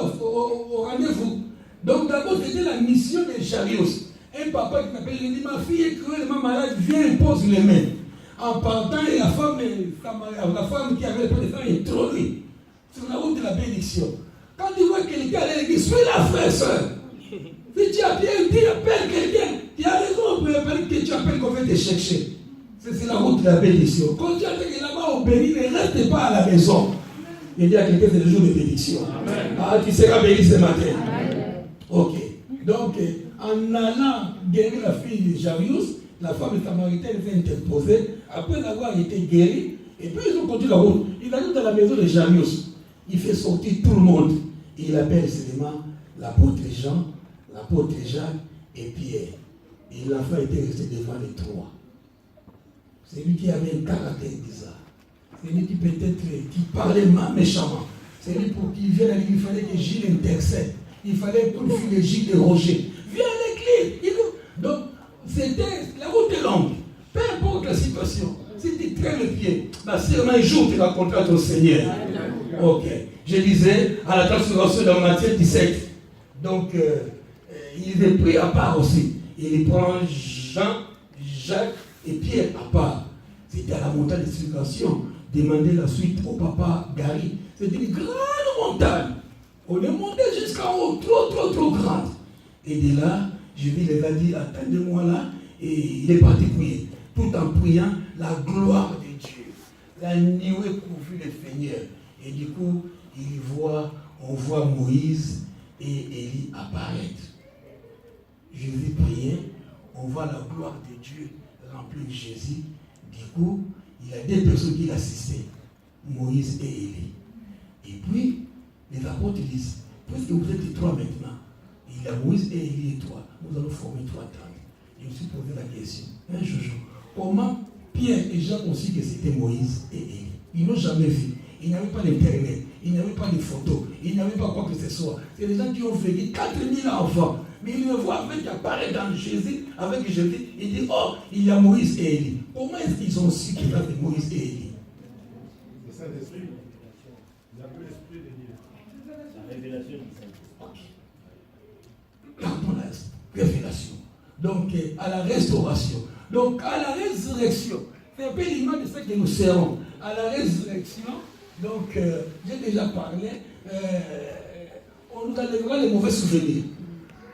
au rendez-vous. Donc d'abord, c'était la mission de Jarius. Un papa qui m'appelle, il dit, ma fille est cruellement malade, viens, impose les mains. En partant, et la femme qui avait le temps est trônée sur la route de la bénédiction. Quand tu vois quelqu'un à l'église, suis-la, frère, soeur. Si tu appelles quelqu'un, tu as raison que tu appelles qu'on veut te chercher. C'est la route de la bénédiction. Quand tu appelles que là-bas au béni, ne reste pas à la maison. Il dit à quelqu'un, c'est le jour de bénédiction. Ah, tu seras béni ce matin. Ok. Donc, en allant guérir la fille de Jarius, la femme samaritaine s'est interposée. Après avoir été guérie, et puis ils ont continué la route. Il arrive dans la maison de Jarius. Il fait sortir tout le monde. Et il appelle seulement l'apôtre Jean, l'apôtre Jacques et Pierre. Et l'enfant était resté devant les trois. C'est lui qui avait un caractère bizarre. C'est lui qui peut-être qui parlait méchamment. C'est lui pour qu'il vienne à l'église. Il fallait que Gilles intercède. Il fallait pour le de Gilles de Roger. Viens à l'église. Donc, la route est longue. Peu importe la situation. Si tu traînes le pied, sûrement un jour tu vas rencontrer ton Seigneur. Ok. Je disais à la transformation dans Matthieu 17. Donc, il est pris à part aussi. Il prend Jean, Jacques et Pierre à part. C'était à la montagne de circulation. Demander la suite au papa Gary. C'était une grande montagne. On est monté jusqu'en haut, trop grande. Et de là, je lui ai dit, attendez-moi là. Et il est parti prier. Tout en priant, la gloire de Dieu. La nuée couvrit le Seigneur. Et du coup, on voit Moïse et Élie apparaître. Jésus priait, on voit la gloire de Dieu remplir Jésus. Du coup, il y a deux personnes qui l'assistaient, Moïse et Élie. Et puis, les apôtres disent, puisque vous êtes trois maintenant, il y a Moïse et Élie et toi, nous allons former trois tentes. Je me suis posé la question, un jour, comment Pierre et Jean ont su que c'était Moïse et Élie? Ils n'ont jamais vu. Ils n'avaient pas d'internet, ils n'avaient pas de photos, ils n'avaient pas quoi que ce soit. C'est des gens qui ont vécu 4000 enfants. Mais ils le voient avec apparaît dans Jésus, avec Jésus, il dit, oh, il y a Moïse et Élie. Comment est-ce qu'ils ont su qu'il y avait Moïse et Élie? Le Saint-Esprit. Il a pris l'Esprit de Dieu. La révélation du Saint-Esprit. Ok. Pardon, la révélation. Donc, à la restauration. Donc, à la résurrection. C'est un peu l'image de ce que nous serons. À la résurrection, donc, j'ai déjà parlé, on nous enlèvera les mauvais souvenirs.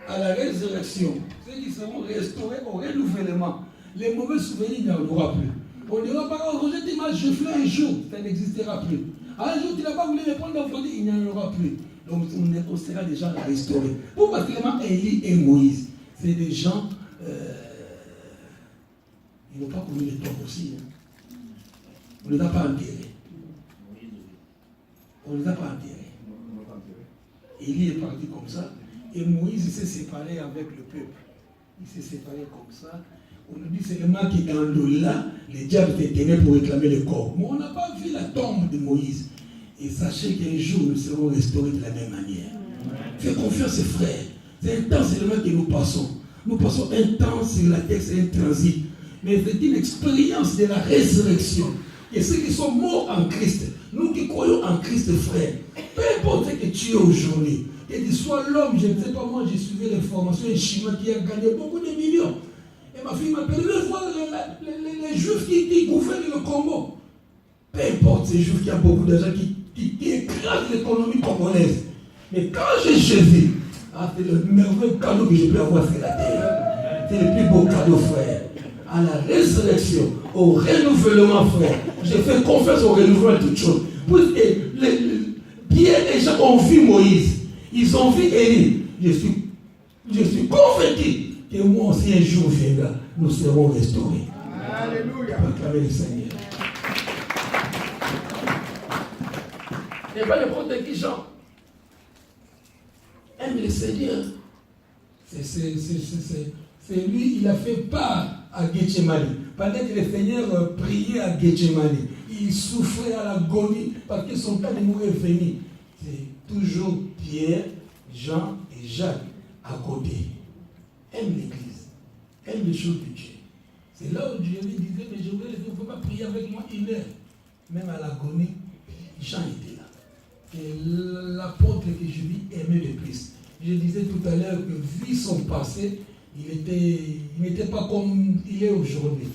À la résurrection, ceux qui seront restaurés au renouvellement. Les mauvais souvenirs, il n'y en aura plus. On ne dira pas, Roger, tu m'as jeté un jour, ça n'existera plus. Un jour, tu n'as pas voulu me prendre d'enfant, il n'y en aura plus. Donc, on sera déjà restaurés. Pourquoi particulièrement Élie et Moïse? C'est des gens, ils n'ont pas connu les torts aussi. Hein. On ne les a pas enterrés. On ne les a pas enterrés. Élie est parti comme ça. Et Moïse s'est séparé avec le peuple. Il s'est séparé comme ça. On nous dit seulement que dans l'au-delà, les diables s'éteignaient pour réclamer le corps. Mais on n'a pas vu la tombe de Moïse. Et sachez qu'un jour, nous serons restaurés de la même manière. Faites confiance, frères. C'est un temps seulement que nous passons. Nous passons un temps sur la terre, c'est un transit. Mais c'est une expérience de la résurrection. Et ceux qui sont morts en Christ, nous qui croyons en Christ, frères, peu importe ce que tu es aujourd'hui, que tu sois l'homme, je ne sais pas, moi j'ai suivi les formations et Chinois qui a gagné beaucoup de millions. Et ma fille m'appelle, je vois les Juifs qui gouvernent le Congo. Peu importe ces Juifs qui ont beaucoup d'argent, qui écrasent l'économie congolaise. Mais quand j'ai Jésus, c'est le merveilleux cadeau que je peux avoir sur la terre. C'est le plus beau cadeau, frère. À la résurrection, au renouvellement, frère. Je fais confiance au renouvellement de toutes choses. Pierre et Jean ont vu Moïse. Ils ont vu Élie. Je suis convaincu que moi aussi un jour viendra, nous serons restaurés. Alléluia. Acclamez le Seigneur. Et pas n'importe qui Jean aime le Seigneur. C'est lui, il a fait part à Gethsemane. Pendant que le Seigneur priait à Gethsemane, il souffrait à l'agonie parce que son temps de mourir est venu. C'est toujours Pierre, Jean et Jacques à côté. Aime l'Église, aime les choses de Dieu. C'est là où Dieu lui disait, mais je voulais ne faut pas prier avec moi une heure. Même à l'agonie, Jean était là. Et l'apôtre que je lui aime années de plus. Je disais tout à l'heure que, vu son passé, il n'était pas comme il est aujourd'hui.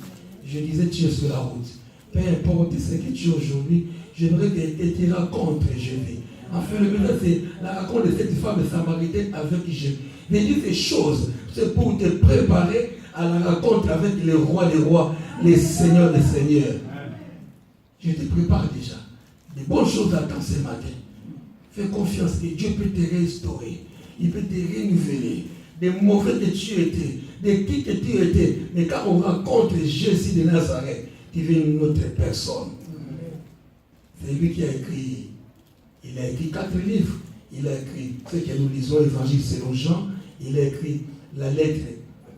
Je disais, tu es sur la route. Peu importe ce que tu es aujourd'hui, j'aimerais que tu racontes Jésus. Enfin, le message, c'est la raconte de cette femme samaritaine avec Jésus. Mais dis ces choses, c'est pour te préparer à la rencontre avec le roi des rois, les seigneurs des seigneurs. Je te prépare déjà. Des bonnes choses attendent ce matin. Fais confiance que Dieu peut te restaurer. Il peut te renouveler. Des mauvais que tu étais, des qui que tu étais. Mais quand on rencontre Jésus de Nazareth, tu deviens une autre personne. C'est lui qui a écrit. Il a écrit 4 livres. Il a écrit ce que nous lisons, l'Évangile selon Jean. Il a écrit la lettre,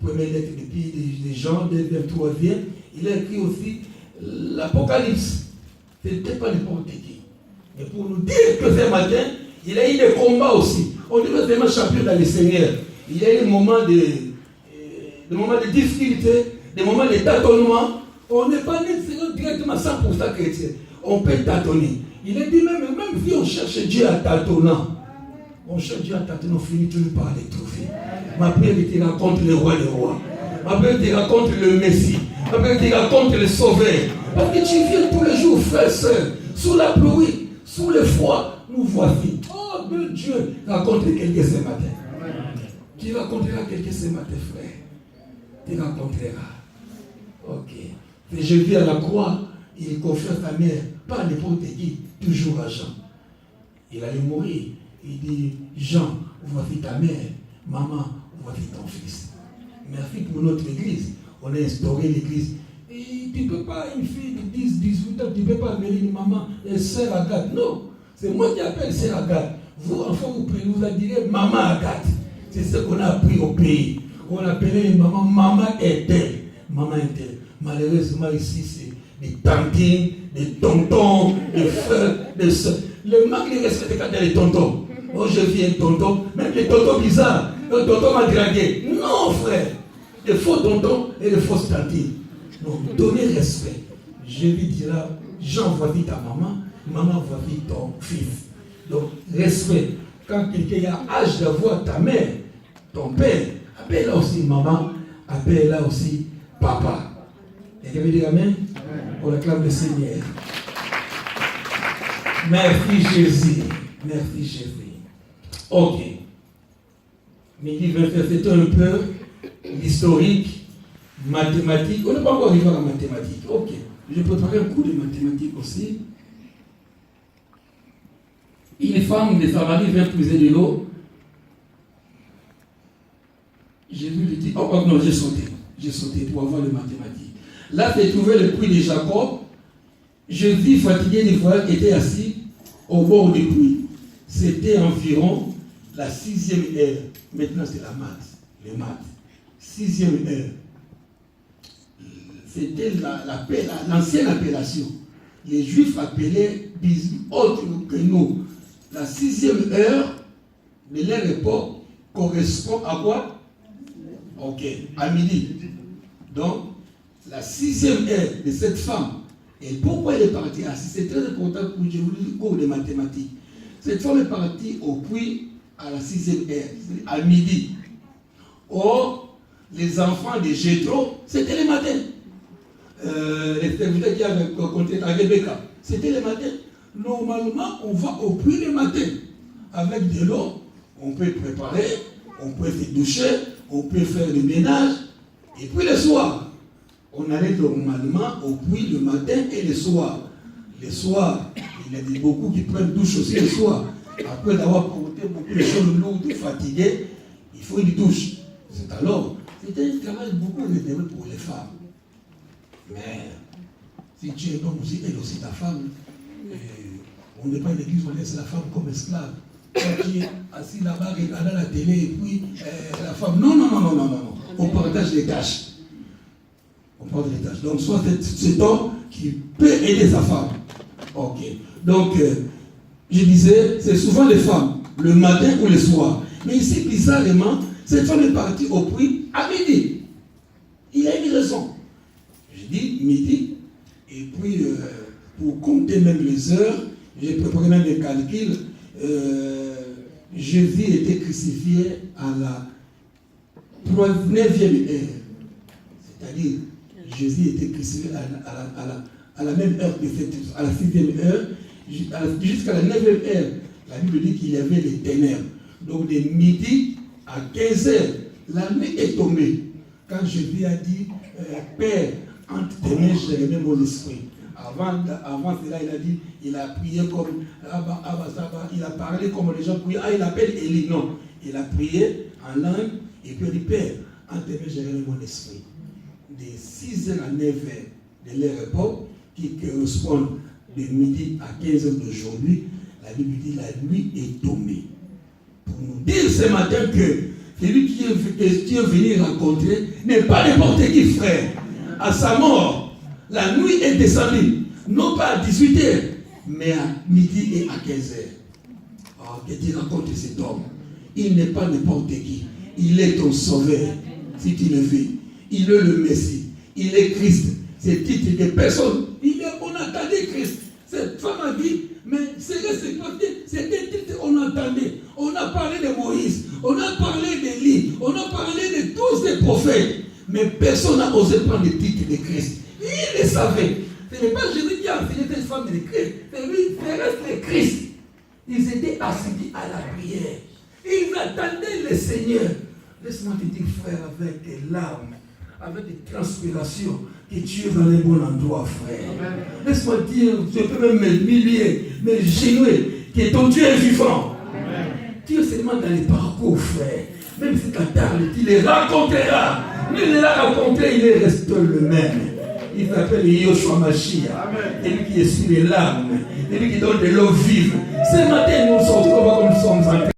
la première lettre depuis des Jean, le 23e. Il a écrit aussi l'Apocalypse. Ce n'était pas n'importe qui. Mais pour nous dire que ce matin, il a eu des combats aussi. On devait vraiment champion dans le Seigneur. Il y a eu des moments de difficulté, des moments de tâtonnement. On n'est pas directement 100% chrétien. On peut tâtonner. Il a dit même si on cherche Dieu à tâtonnant, on cherche Dieu à tâtonnant, on finit toujours par les trouver. Ma prière est qu'il rencontre le roi des rois. Ma prière est qu'il rencontre le Messie. Ma prière est qu'il rencontre le Sauveur. Parce que tu viens tous les jours, frère, sœur, sous la pluie, sous le froid, nous voici. Oh, de Dieu, rencontre quelqu'un ce matin. Tu rencontreras quelqu'un ce matin, frère. Tu rencontreras. Ok. Et je vis à la croix, il confie à sa mère, pas n'importe qui, toujours à Jean. Il allait mourir. Il dit, Jean, voici ta mère. Maman, voici ton fils. Merci pour notre église. On a instauré l'église. Et tu ne peux pas, une fille de 10, 18 ans, tu ne peux pas amener une maman et sœur Agathe. Non, c'est moi qui appelle sœur Agathe. Vous, enfants, vous la direz maman Agathe. C'est ce qu'on a appris au pays. On appelait les mamans, maman est-elle. Maman est-elle. Malheureusement, ici, c'est des tantines, des tontons, des frères, des soeurs. Le manque de respect quand il y a les tontons. Oh, je viens tonton, même les tontons bizarres. Le tonton m'a dragué. Non, frère. Des faux tontons et des fausses tantines. Donc, donnez respect. Je lui dirai, Jean, voici ta maman, maman, voici ton fils. Donc, respect. Quand quelqu'un a l'âge d'avoir ta mère, ton père, appelle-la aussi maman, appelle-la aussi papa. Et quelqu'un veut dire amen? On acclame le Seigneur. Merci Jésus. Merci Jésus. Ok. Midi 21, c'était un peu l'historique, mathématique. On n'est pas encore arrivé à la mathématique. Ok. Je préparais un cours de mathématiques aussi. Une femme de Samarie vient puiser de l'eau. Jésus lui dit, oh non, j'ai sauté pour avoir les mathématiques. Là, s'est trouvé le puits de Jacob. Jésus, fatigué du voyage, était assis au bord du puits. C'était environ la 6e heure. Maintenant, c'est la maths, les maths. 6e heure. C'était l'ancienne appellation. Les Juifs appelaient autre que nous. La 6e heure de leur époque correspond à quoi? Ok, à midi. Donc, la 6e heure de cette femme. Et pourquoi elle est partie ainsi? C'est très important pour je vous dis le cours de mathématiques. Cette femme est partie au puits à la 6e heure, à midi. Or, les enfants de Jéthro, c'était le matin. Les serviteurs qui avaient rencontré à Rebecca, c'était le matin. Normalement, on va au puits le matin. Avec de l'eau, on peut préparer, on peut se doucher, on peut faire le ménage. Et puis le soir, on allait normalement au puits le matin et le soir. Le soir, il y a beaucoup qui prennent douche aussi le soir. Après avoir porté beaucoup de choses lourdes, fatiguées, il faut une douche. C'est alors, c'était un travail beaucoup réservé pour les femmes. Mais si tu es homme aussi, elle aussi ta femme. On n'est pas une église, on laisse la femme comme esclave. Quand tu es assis là-bas, regardant la télé, et puis la femme. Non. On partage les tâches. On partage les tâches. Donc, soit cet homme qui peut aider sa femme. Ok. Donc, je disais, c'est souvent les femmes, le matin ou le soir. Mais ici, bizarrement, cette femme est partie au puits à midi. Il a une raison. Je dis midi, et puis pour compter même les heures, j'ai préparé même des calculs. Jésus était crucifié à la 9e heure. C'est-à-dire, Jésus était crucifié à la même heure que cette, à la 6e heure, jusqu'à la 9e heure. La Bible dit qu'il y avait les ténèbres. Donc, de midi à 15 heures, la nuit est tombée. Quand Jésus a dit, Père, entre tes mains, je remets mon esprit. Avant cela, il a dit, il a prié comme il a parlé comme les gens prient. Ah, il appelle Élie. Non, il a prié en langue et puis il dit, Père, entre tes mains, je remets mon esprit. De 6h à 9h de leur repos, qui correspondent de midi à 15h d'aujourd'hui, la Bible dit la nuit est tombée. Pour nous dire ce matin que celui qui est venu rencontrer n'est pas n'importe qui, frère. À sa mort, la nuit est descendue, non pas à 18h, mais à midi et à 15h. Oh, que tu rencontres cet homme. Il n'est pas n'importe qui. Il est ton sauveur, si tu le veux. Il est le Messie. Il est Christ. C'est titre de personne. On attendait Christ. Cette femme a dit, mais c'était titre qu'on attendait. On a parlé de Moïse. On a parlé d'Élie. On a parlé de tous ces prophètes. Mais personne n'a osé prendre le titre de Christ. Il le savait. Ce n'est pas Jésus qui a enseigné cette femme de Christ. C'est lui, c'est reste le Christ. Ils étaient assidus à la prière. Ils attendaient le Seigneur. Laisse-moi te dire, frère, avec des larmes, avec des transpirations, que tu es dans le bon endroit, frère. Laisse-moi te dire, je peux même m'humilier, me genouiller, que ton Dieu est vivant. Amen. Tu es seulement dans les parcours, frère. Même si tu tardes, tu les rencontreras. Mais il l'a rencontré, il est resté le même. Il s'appelle Yoshua Mashiach. Celui qui essuie les larmes, celui qui donne de l'eau vive. Ce matin, nous sortons comme nous sommes en train.